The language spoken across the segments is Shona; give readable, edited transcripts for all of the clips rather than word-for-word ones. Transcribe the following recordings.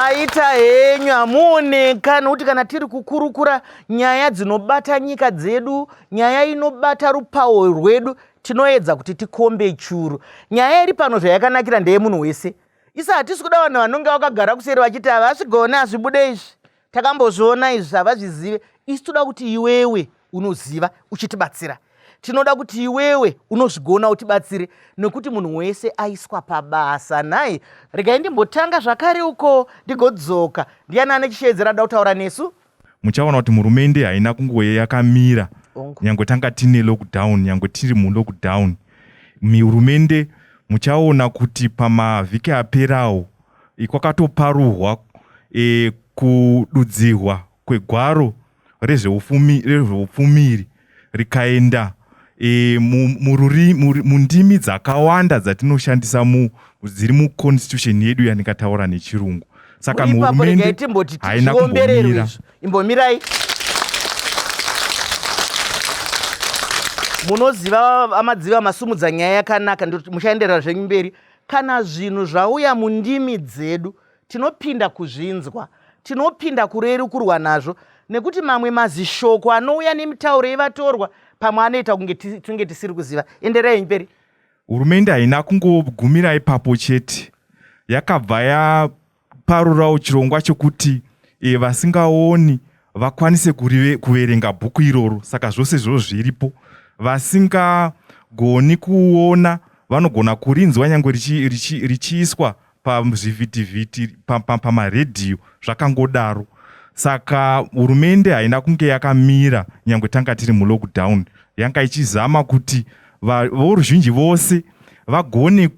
Maita henyu hamuoneka nokuti kana tiri kukurukura nyaya dzinobata nyika dzedu, nyaya inobata rupawo rwedu, tinoedza kuti tikombe churu. Nyaya iri pano zvayakanakira ndeye munhu wese. Isa hatisi kuda vanhu vanonge vakagara kuseri vachiti havasvigona hazvibude izvi. Takambozviona izvi havazvizive. Isi toda kuti iwewe unoziva uchitibatsira. Tinoda kuti iwewe unozvigona utibatsire nekuti munhu wese aiswa pabasa. Nhai, regai ndimbotanga zvakare uko ndigodzoka. Ndiani ane chichedzera da kutaura nesu? Muchaona kuti hurumende haina kungoye yakamira. Nyange tanga tine lockdown, nyange tiri mulockdown. Hurumende muchaona kuti pamavhiki aperawo kwakatoparuhwa kududzirwa kwegwaro rezveupfumiri rikaenda mundimi dzakawanda dzatinoshandisa dziri muconstitution yedu yanikataura nechirungu. Saka hurumende haina kumbomira. Imbomirai. Munoziva amadziva masumudza nyaya yakanaka ndoti mushaenderera zvenyu mberi. Kana zvinhu zvauya mundimi dzedu tinopinda kuzvinzwa, tinopinda kurerukurwa nazvo nekuti mamwe mazishoko anouya nemitauro yevatorwa pamwe anoita kunge tinge tisiri kuziva. Enderai mberi. Hurumende haina kungogumira ipapo chete, yakabva yaparurawo chirongwa chokuti vasingaoni vakwanise kuverenga bhuku iroro. Saka zvose zviro zviripo. Vasingagoni kuona vanogona kurinzwa nyange richiiswa pazvivhitivhiti pamaredhiyo zvakangodaro. Saka hurumende haina kunge yakamira nyange tanga tiri mulockdown. Yanga ichizama kuti voruzhinji vose vagone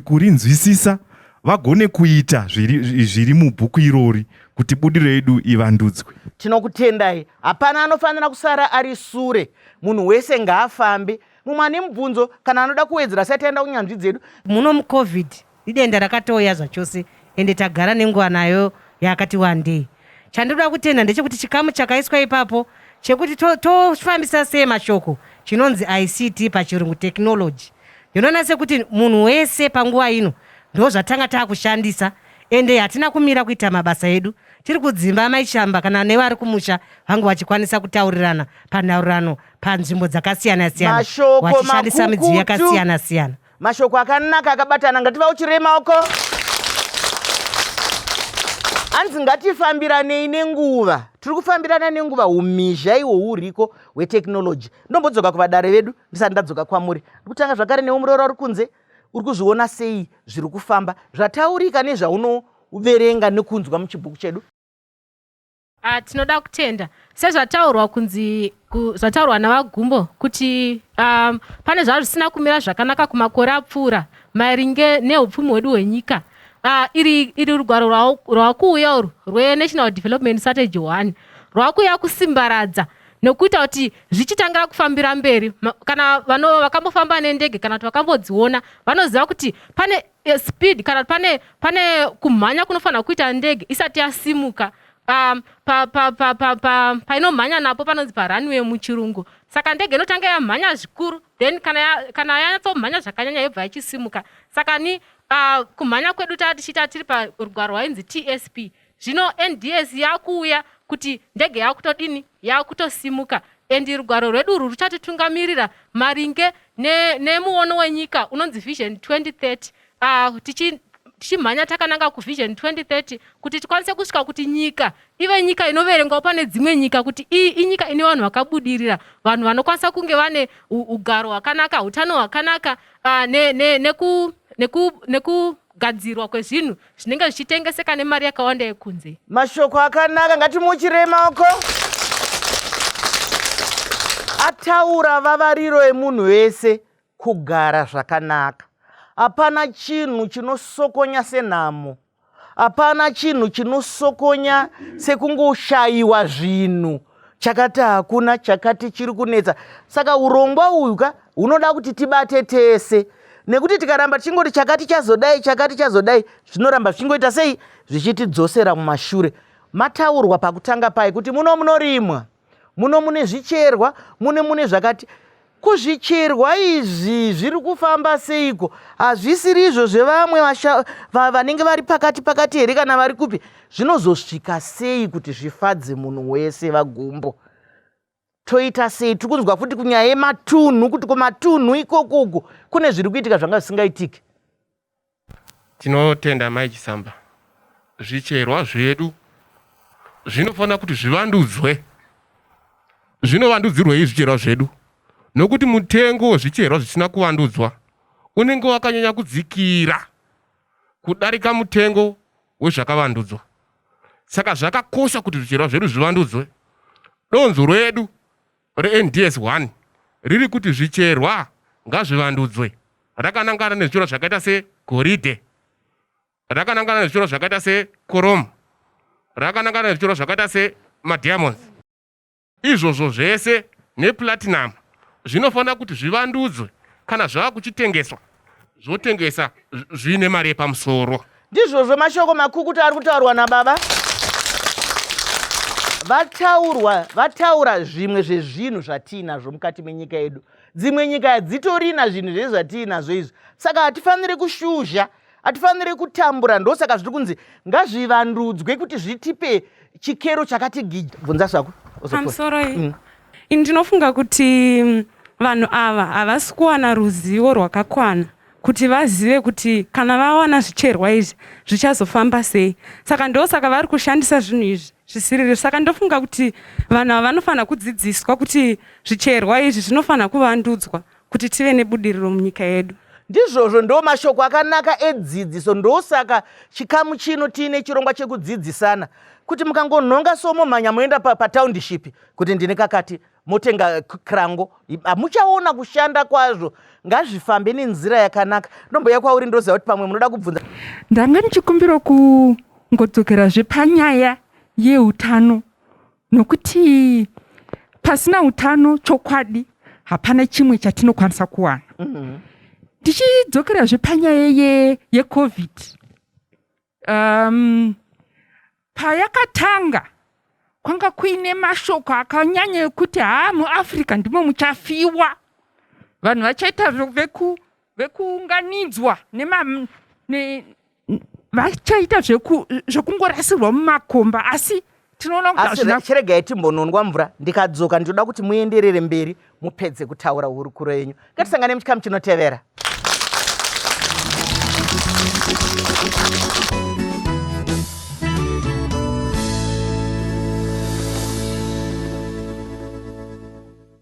kurinzwisisa, vagone kuita zviri mubhuku irori kuti budiro yedu ivandudzwe. Tinokutendai. Hapana anofanira kusara ari sure. Munhu wese ngaafambe. Mumwe ane mubvunzo kana anoda kuwedzera sataenda kunyanzvi dzedu. Muno muCovid idenda rakatouya zvachose ende tagara nenguva nayo yakati wandei. Chandoda kutenda ndechekuti chikamu chakaiswa ipapo chekuti tofambisa sei mashoko chinonzi ICT pachirungu technology. Ndinoona sekuti munhu wese panguva ino ndozvatanga taakushandisa ende hatina kumira kuita mabasa edu. Tiri kudzimba Mai Chisamba kana nevari kumusha vangu vachikwanisa kutaurirana panhaurirano panzvimbo dzakasiyana-siyana vachishandisa midziyo yakasiyana-siyana. Mashoko akanaka akabatana. Ngativa uchire maoko. Anzi ngatifambiranei nenguva. Tiri kufambirana nenguva. Umizha ihwo huriko hweteknoloji. Ndombodzoka kuvadare vedu ndisati ndadzoka kwamuri. Ndikutanga zvakare neumuroora uri kunze. Uri kuzviona sei zviri kufamba zvataurika nezvaunoverenga nekunzwa muchibhuku chedu? Tinoda kutenda sezvataurwa kunzi zvataurwa navagumbo kuti pane zvazvo zvisina kumira zvakanaka kumakore apfuura maringe neupfumi hwedu hwenyika. Iri rugwaro rwakuuya urwu rweNational Development Strategy 1 rwakuuya kusimbaradza nekuita kuti zvichitangira kufambira mberi. Kana vakambofamba nendege kana kuti vakambodziona vanoziva kuti pane speed kana pane kumhanya kunofanira kuita ndege isati yasimuka. Painomhanya napo panonzi parunway muchirungu. Saka ndege inotanga yamhanya zvikuru then kana yanyatsomhanya zvakanyanya yobva ichisimuka. Saka ni kumhanya kwedu tichita tiri parugwaro rwainzi TSP. Zvino NDS yakuuya kuti ndege yakutodini yakutosimuka. Endi rugwaro rwedu urwu ruchatitungamirira maringe nemuono wenyika unonzi Vision 2030. Tichimhanya takananga kuVision 2030 kuti tikwanise kusvika kuti nyika ive nyika inoverengwa pane dzimwe nyika, kuti inyika ine vanhu vakabudirira, vanhu vanokwanisa kunge vane ugaro hwakanaka, utano hwakanaka, nekugadzirwa kwezvinhu zvinenge zvichitengeseka nemari yakawanda yekunze. Mashoko akanaka, ngatimuchire maoko. Ataura vavariro emunhu wese kugara zvakanaka. Hapana chinhu chinosokonya senhamo. Hapana chinhu chinosokonya sekungoshayiwa zvinhu. Chakati hakuna, chakati chiri kunetsa. Saka urongwa uyu hunoda kuti tibate tese. Nekuti tikaramba tichingoti chakati chazodai, zvinoramba zvichingoita sei? Zvichitidzosera mumashure. Mataurwa pakutanga pai kuti muno munorimwa, muno mune zvicherwa, mune zvakati. kuzvicherwa izvi zviri kufamba seiko? Hazvisiri izvo zvevamwe vanenge vari pakati here kana vari kupi? Zvinozosvika sei kuti zvifadze munhu wese vagumbo? Toita sei? Tiri kunzwa futi kunyaya yematunhu kuti kumatunhu ikoko kune zviri kuitika zvanga zvisingaitiki. Tinotenda Mai Chisamba, zvicherwa zvedu zvinofanira kuti zvivandudzwe. Zvinovandudzirwei zvicherwa zvedu? Nokuti mutengo wezvicherwa zvisina kuvandudzwa unenge wakanyanya kudzikira kudarika mutengo wezvakavandudzwa. Saka zvakakosha kuti zvicherwa zvedu zvivandudzwe. Donzo redu reNDS1 riri kuti zvicherwa ngazvivandudzwe. Rakanangana nezvicherwa zvakaita segoridhe, rakanangana nezvicherwa zvakaita sekoromu, rakanangana nezvicherwa zvakaita semadiamonds. Izvozvo zvese neplatinum zvinofanira kuti zvivandudzwe. Kana zvava kuchitengeswa, zvotengesa zvine mari yepamusoro. Ndizvozvo mashoko makukutu ari kutaurwa nababa. Vataura zvimwe zvezvinhu zvatinazvo mukati menyika yedu. Dzimwe nyika hadzitorina zvinhu zvezvatinazvo izvi. Saka hatifaniri kushuzha, hatifaniri kutambura. Ndosaka zviri kunzi ngazvivandudzwe kuti zvitipe chikero chakati gidha. Bvunza zvako. Pamusoro iyi ndinofunga kuti vanhu ava havasi kuwana ruzivo rwakakwana kuti vazive kuti kana vawana zvicherwa izvi zvichazofamba sei. Saka ndosaka vari kushandisa zvinhu izvi zvisiriri. Saka ndofunga kuti vanhu ava vanofanira kudzidziswa kuti zvicherwa izvi zvinofanira kuvandudzwa kuti tive nebudiriro munyika yedu. Ndizvozvo ndo mashoko akanaka edzidziso. Ndosaka chikamu chino tiine chirongwa chekudzidzisana kuti mukangonhonga somomhanya moenda patownship kuti ndine kakati motenga krango, hamuchaona kushanda kwazvo. Ngazvifambe nenzira yakanaka. Ndomboya kwauri ndoziva kuti pamwe munoda kubvunza. Ndanga ndichikumbira kungodzokerazve panyaya yeutano, nokuti pasina utano chokwadi hapana chimwe chatinokwanisa kuwana. Ndichidzokerazve panyaya yeCovid. Payakatanga kwanga kuine mashoko akanyanya ekuti muAfrica ndimo muchafiwa. Vanhu vachaita vekuunganidzwa vachaita zvekungorasirwa mumakomba, asi tinoona kuti chiregai timbononwa mvura. Ndikadzoka ndinoda kuti muenderere mberi mupedze kutaura hurukuro yenyu. Ngatisangane muchikamu chinotevera.